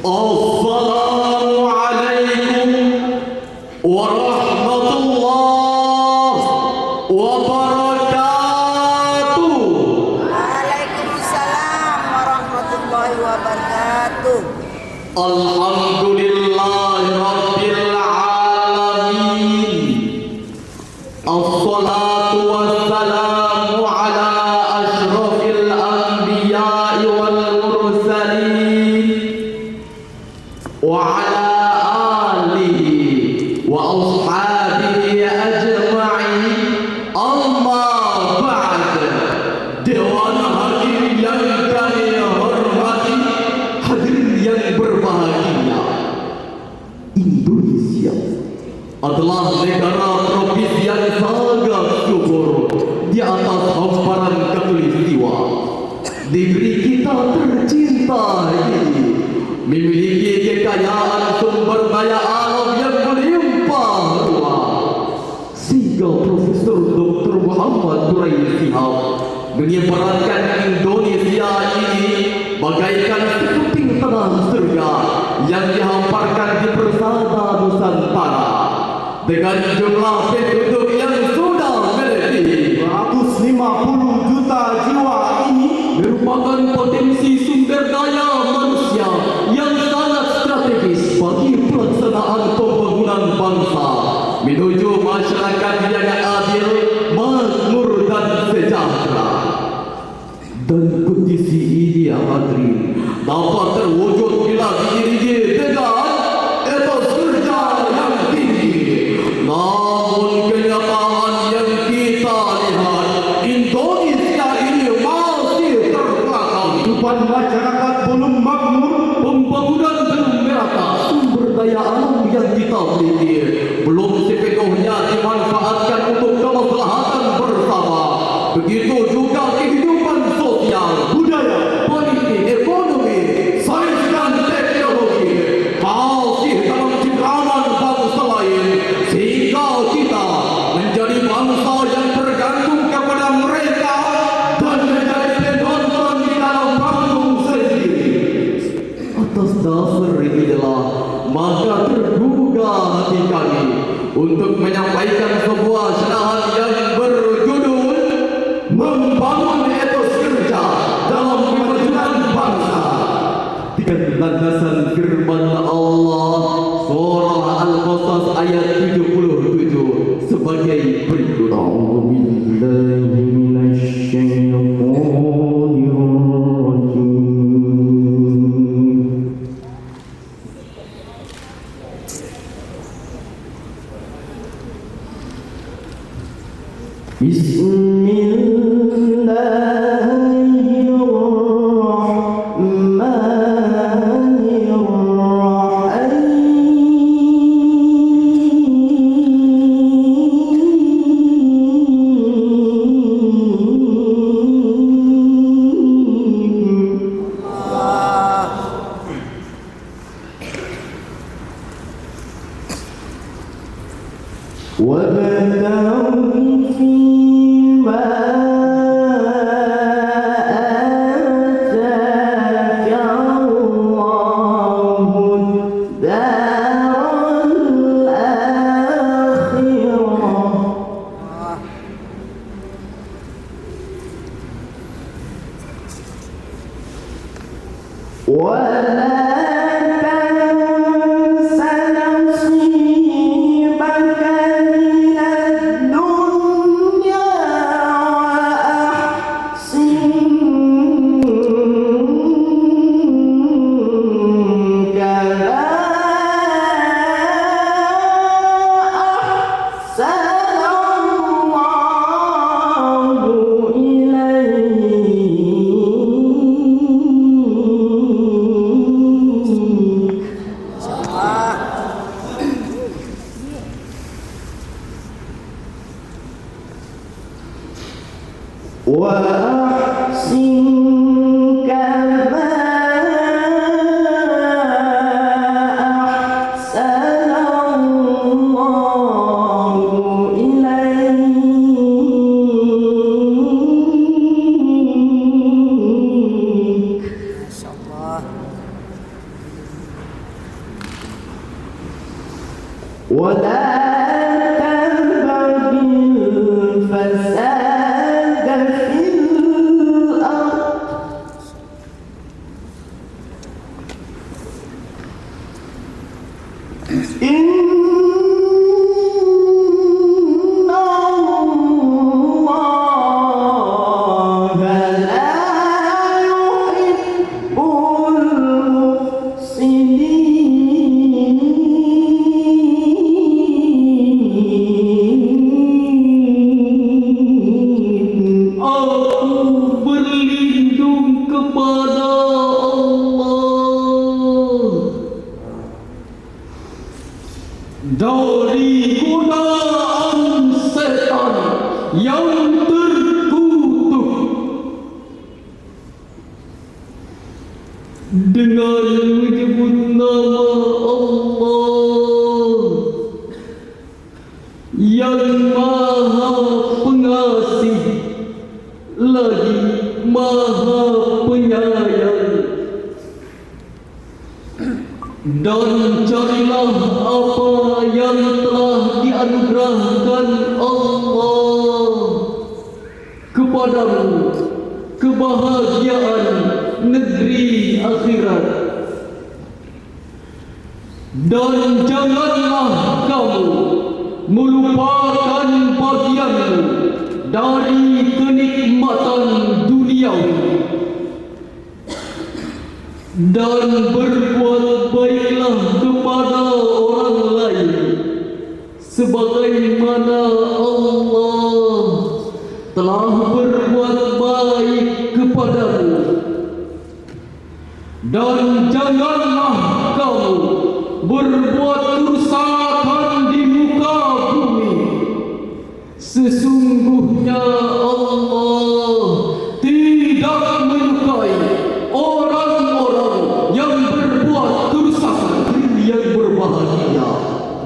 Assalamualaikum warahmatullahi wabarakatuh. Waalaikumsalam warahmatullahi wabarakatuh. Alhamdulillahirabbil alamin. Assalatu wassalamu ala asyrafil anbiya'i wal mursalin wa ala alihi wa ashabihi ajma'in. Amma ba'd. Dewan hadirin yang kami hormati, hadirin yang berbahagia, Indonesia adalah negara tropis yang sangat subur di atas hamparan khatulistiwa. Negeri kita tercinta ini memiliki kekayaan sumber daya alam yang melimpah ruah, sehingga Profesor Dr. Muhammad Turai Shihab menyimpulkan Indonesia ini bagaikan sekeping tanah surga yang dihamparkan di persada Nusantara dengan jumlah penduduk yang sudah melebihi 150 juta jiwa. Ini merupakan potensi sumber daya manusia yang sangat strategis bagi pelaksanaan pembangunan bangsa menuju masyarakat yang adil, makmur dan sejahtera. Dan kondisi ini hadirin dapat terwujud bila diiringi dengan etos kerja yang tinggi. Namun kenyataan yang kita lihat, Indonesia ini masih terbelakang. Kehidupan masyarakat belum makmur, pembangunan belum merata, sumber daya alam yang kita miliki belum sepenuhnya dimanfaatkan untuk kemaslahatan bersama. Begitu juga kehidupan sosial, budaya, politik, ekonomi, sains dan teknologi masih dalam cengkraman bangsa lain, sehingga kita menjadi bangsa yang tergantung kepada mereka dan menjadi penonton di dalam panggung sendiri. Atas dasar inilah maka tergugah hati kami untuk menyampaikan sebuah syarahan yang berjudul Membangun Etos Kerja dalam Kemajuan Bangsa, dengan landasan firman Allah surah Al-Qasas ayat 77 sebagai berikut. ولا تبغ الفساد في الأرض إن الله لا يحب المفسدين. Aku berlindung kepada Allah dari godaan setan yang terkutuk. Dengan menyebut nama Allah yang Maha Pengasih lagi Maha Penyayang, dan carilah apa yang telah dianugerahkan Allah kepadamu, kebahagiaan negeri akhirat, dan janganlah kamu melupakan bagianmu dari kenikmatan duniawi, dan berbuat baiklah kepada orang lain sebagaimana Allah telah berbuat baik kepadamu. Dan janganlah kamu berbuat kerusakan di muka bumi. Sesungguhnya Allah tidak menyukai orang-orang yang berbuat kerusakan. Yang berbahagia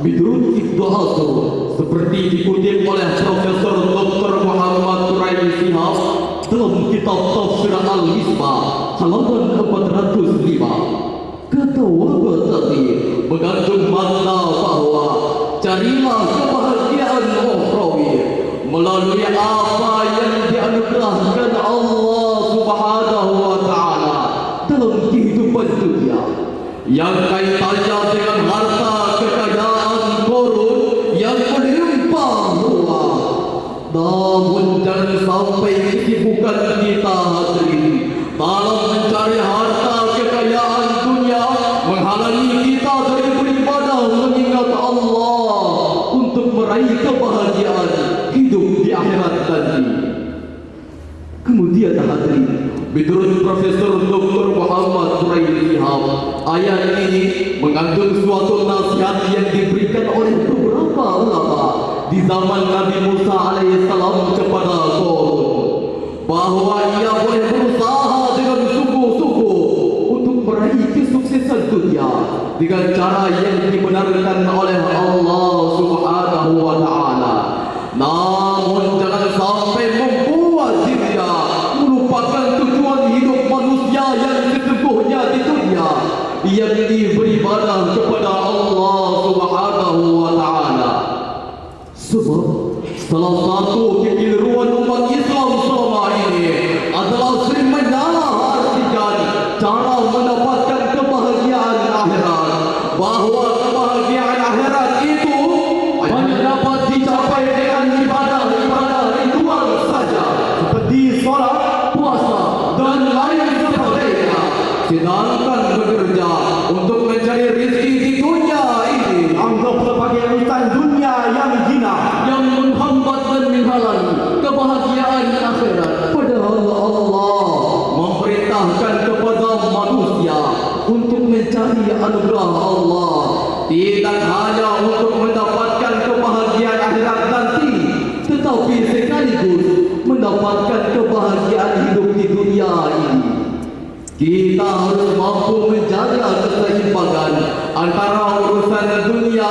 Bidrut Ibdohatur, seperti dikutip oleh Profesor Dr. Muhammad Quraini Shihab dalam kitab Tafsir Al-Misbah halaman 405. Kata wabah tadi mengandung makna bahwa carilah kebahagiaan ukhrawi melalui apa yang dianugerahkan Allah Subhanahu wa taala dalam kehidupan dunia, yang kaitannya dengan harta kekayaan korun yang melimpah ruah. Namun jangan sampai kesibukan kita hadirin dalam mencari harta kekayaan dunia menghalangi kita dari beribadah mengingat Allah untuk meraih kebahagiaan hidup di akhirat nanti. Kemudian hadirin, menurut Profesor Dr. Muhammad Quraini Shihab, ayat ini mengandung suatu nasihat yang diberikan oleh beberapa ulama di zaman Nabi Musa alaihissalam kepada Qarun, bahwa ia boleh berusaha dengan sungguh-sungguh untuk meraih kesuksesan dunia dengan cara yang dibenarkan oleh Allah Subhanahu wa taala. Namun jangan sampai membuat dirinya melupakan tujuan hidup manusia yang sesungguhnya di dunia, yakni beribadah kepada Allah Subhanahu wa taala. Sebab salah satu kekeliruan umat Islam selama ini adalah sering menyalahartikan cara mendapatkan kebahagiaan akhirat, bahwa kebahagiaan akhirat itu hanya dapat dicapai dengan ibadah-ibadah ritual saja, seperti solat, puasa, dan lain sebagainya. Sedangkan bekerja untuk mencari rezeki di dunia ini anggap sebagai urusan dunia yang hina, yang menghambat dan menghalangi kebahagiaan akhirat. Padahal Allah memerintahkan kepada manusia untuk mencari anugerah Allah, tidak hanya untuk mendapatkan kebahagiaan akhirat nanti, tetapi sekaligus mendapatkan kebahagiaan hidup di dunia ini. Kita harus mampu menjaga keseimbangan antara urusan dunia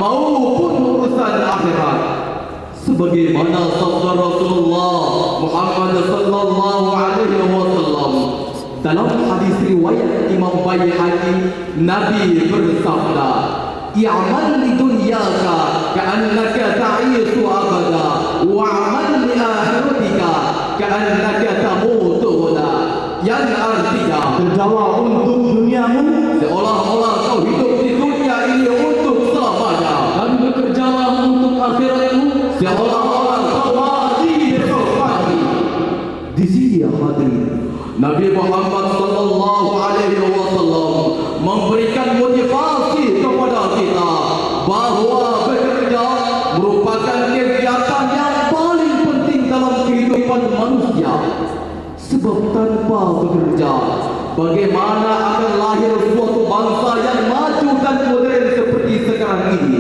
maupun urusan akhirat. Sebagaimana sabda Rasulullah Muhammad sallallahu alaihi wasallam dalam hadis riwayat Imam Baihaqi, Nabi bersabda, i'mal li dunyaka ka'annaka ta'isu abada wa'amal li akhiratika ka'annaka tamutu ghada. Yang artinya Kerjalah untuk duniamu seolah-olah kau hidup di dunia ini untuk selamanya, dan bekerjalah untuk akhiratmu seolah-olah kau mati besok pagi. Di sini ya hadirin, Nabi Muhammad sallallahu alaihi wasallam memberikan motivasi kepada kita bahawa bekerja merupakan kegiatan yang paling penting dalam kehidupan manusia. Sebab tanpa bekerja, bagaimana akan lahir suatu bangsa yang maju dan modern seperti sekarang ini?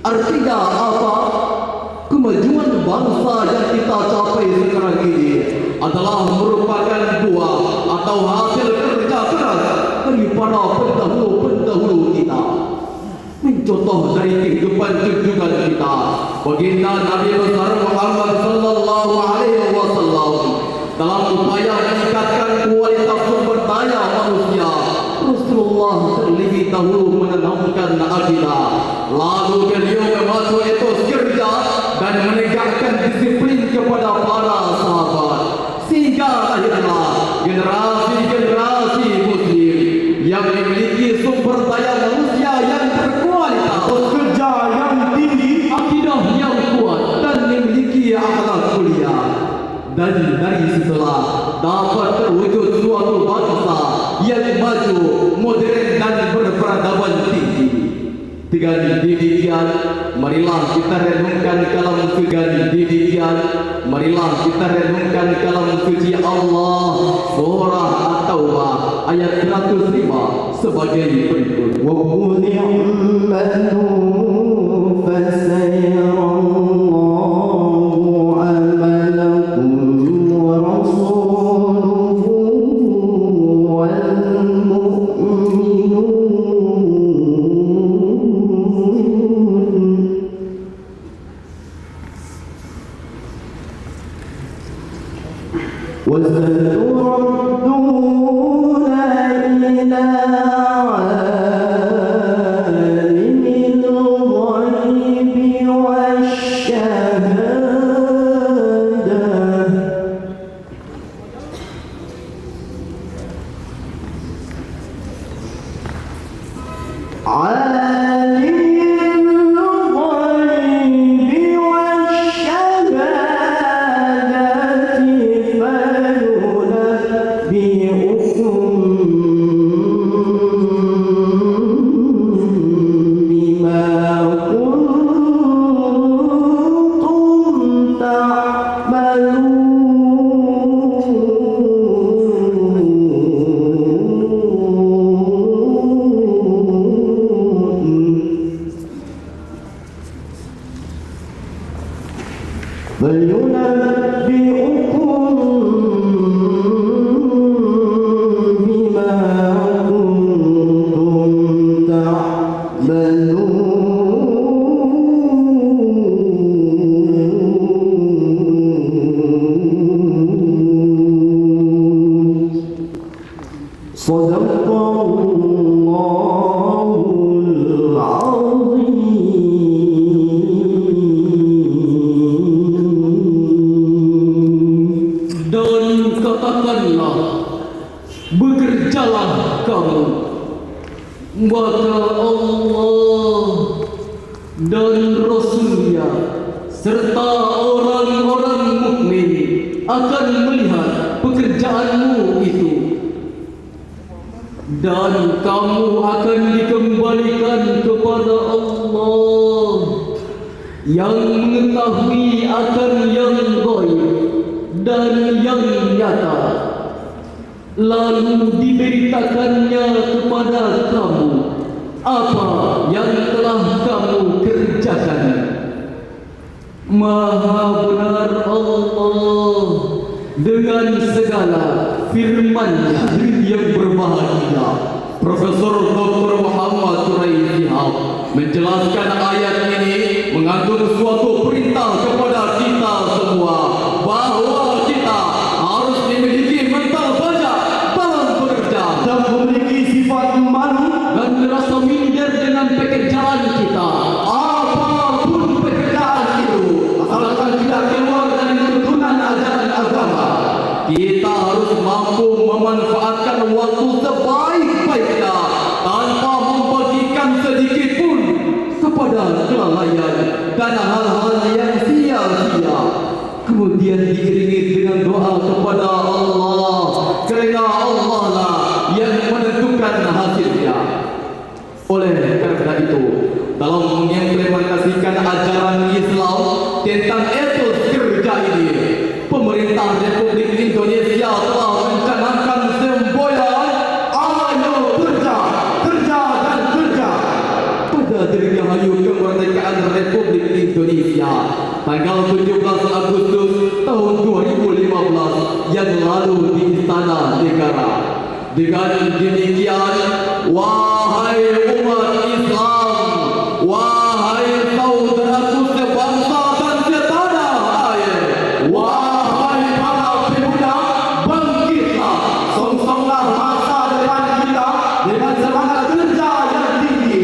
Artinya apa? Kemajuan bangsa yang kita capai sekarang ini adalah merupakan buah atau hasil kerja keras dari para pendahulu-pendahulu kita. Mencontoh dari kehidupan junjungan kita, baginda Nabi besar Muhammad sallallahu alaihi wasallam dalam upaya meningkatkan kualitas sumber daya manusia, Rasulullah terlebih dahulu menanamkan akidah, lalu beliau memasuk etos kerja dan menegakkan disiplin kepada para sahabat, sehingga lahirlah generasi-generasi muslim yang memiliki sumber daya manusia yang berkualitas, kerja yang tinggi, akidah yang kuat, dan memiliki akhlak mulia. Dan dari situlah dapat terwujud suatu bangsa yang maju, modern dan berperadaban tinggi. Dengan demikian, marilah kita renungkan kalam suci Allah surah At-Taubah ayat 105 sebagai berikut. وقل اعملوا فسيرى الله عملكم ورسوله والمؤمنون وستردون إلى عالم الغيب والشهادة bekerjalah kamu, maka Allah dan Rasulnya serta orang-orang mukmin akan melihat pekerjaanmu itu, dan kamu akan dikembalikan kepada Allah yang mengetahui akan yang gaib dan yang nyata, lalu diberitakannya kepada kamu apa yang telah kamu kerjakan. Maha benar Allah dengan segala firman-Nya yang berbahagia. Profesor Dr. Muhammad Surai Shihab menjelaskan ayat ini mengandung suatu perintah kepada kita semua bahawa kita harus memiliki mental baja dalam bekerja dan memiliki sifat malu dan rasa minder dengan pekerjaan Oleh karena itu, dalam mengimplementasikan ajaran Islam tentang etos kerja ini, pemerintah Republik Indonesia telah mencanangkan semboyan ayo kerja, kerja dan kerja pada Dirgahayu Kemerdekaan Republik Indonesia tanggal 17 Agustus tahun 2015 yang lalu di Istana Negara. Dengan demikian, wahai umat Islam, wahai saudaraku sebangsa dan setanah air, wahai para pemuda, bangkitlah, songsonglah masa depan kita dengan semangat kerja yang tinggi.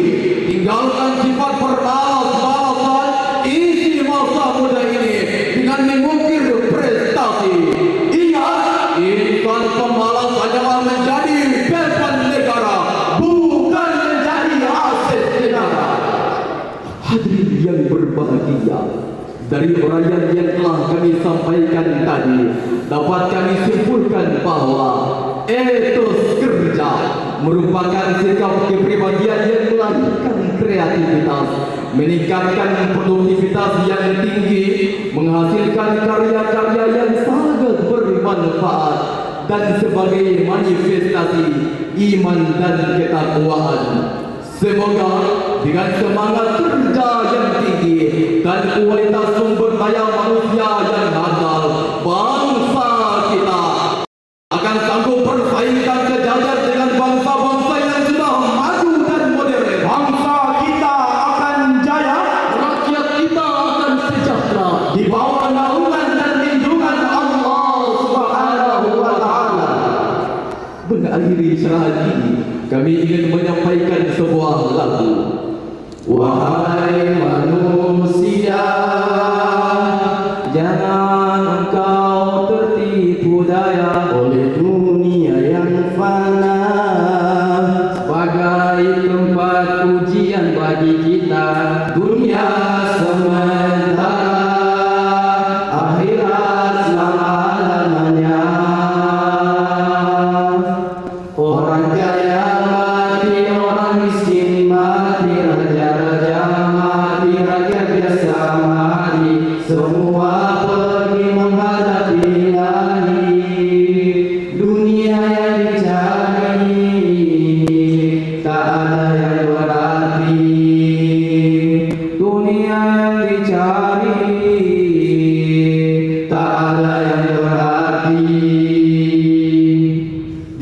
Tinggalkan sifat bermalas-malasan, isi masa muda ini dengan mengukir prestasi. Ingat, insan pemalas hanyalah menjadi beban negara, bukan menjadi aset negara. Hadirin yang berbahagia, dari uraian yang telah kami sampaikan tadi, dapat kami simpulkan bahawa etos kerja merupakan sikap kepribadian yang melahirkan kreativitas, meningkatkan produktivitas yang tinggi, menghasilkan karya-karya yang sangat bermanfaat, dan sebagai manifestasi iman dan ketakwaan. Semoga dengan semangat kerja yang tinggi dan kualitas sumber daya manusia yang handal, bangsa kita akan sanggup bersaing dan sejajar dengan bangsa-bangsa yang sudah maju dan modern. Bangsa kita akan jaya, rakyat kita akan sejahtera di bawah naungan dan lindungan Allah Subhanahu wa Ta'ala. Mengakhiri cerahan ini, kami ingin menyampaikan sebuah lagu. Wahai manusia, jangan engkau tertipu daya oleh dunia yang fana sebagai tempat ujian bagi kita. dunia sementara, akhirat selama-lamanya. Orang kaya mati, orang miskin mati, raja-raja mati, rakyat biasa mati, semua pergi menghadap Ilahi. Dunia yang dicari tak ada yang berarti, dunia yang dicari tak ada yang berarti.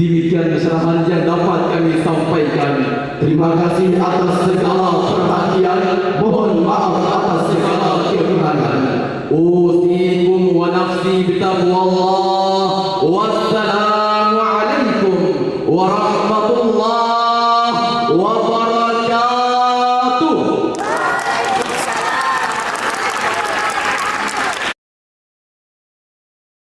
Demikian cerahan yang dapat kami sampaikan. Terima kasih atas segala perhatian. Mohon maaf atas segala kekurangan. Usikum wa nafsi bitaqwallah. Wassalam.